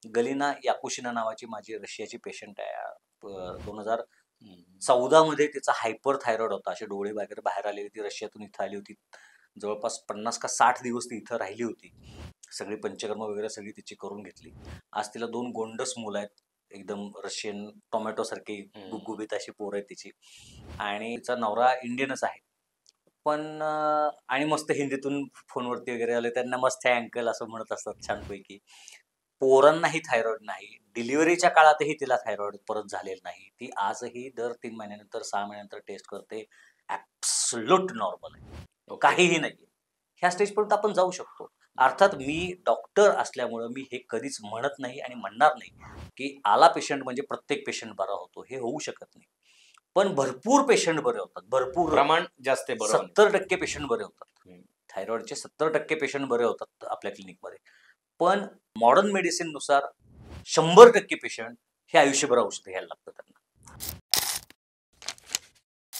गलिना याकुशिना नावाची माझी रशियाची पेशंट आहे. 2014 मध्ये तिचा हायपर थायरॉइड होता. असे डोळे वगैरे बाहेर आले होते. रशियातून इथं आली होती. जवळपास 50 का 60 दिवस ती इथं राहिली होती. सगळी पंचकर्म वगैरे सगळी तिची करून घेतली. आज तिला 2 गोंडस मुलं आहेत. एकदम रशियन टोमॅटोसारखी गुबगुबीत अशी पोरं आहेत तिची. आणि तिचा नवरा इंडियनच आहे. पण आणि मस्त हिंदीतून फोनवरती वगैरे आले. त्यांना मस्त आहे अंकल असं म्हणत असतात छानपैकी. पोरांनाही थायरॉइड नाही. डिलिव्हरीच्या काळातही तिला थायरॉइड परत झालेलं नाही. ती आजही दर 3 महिन्यानंतर 6 महिन्यानंतर टेस्ट करते. ॲब्सोल्यूट नॉर्मल आहे. काहीही नाहीये. ह्या स्टेजपर्यंत आपण जाऊ शकतो. अर्थात मी डॉक्टर असल्यामुळं मी हे कधीच म्हणत नाही आणि म्हणणार नाही, की आला पेशंट म्हणजे प्रत्येक पेशंट बरा होतो. हे होऊ शकत नाही. पण भरपूर पेशंट बरे होतात. भरपूर प्रमाण जास्त आहे. बरोबर. 70% पेशंट बरे होतात. थायरॉइडचे 70% पेशंट बरे होतात आपल्या क्लिनिकमध्ये. पण मॉडर्न मेडिसिननुसार 100% पेशंट हे आयुष्यभर औषध घ्यायला लागतात.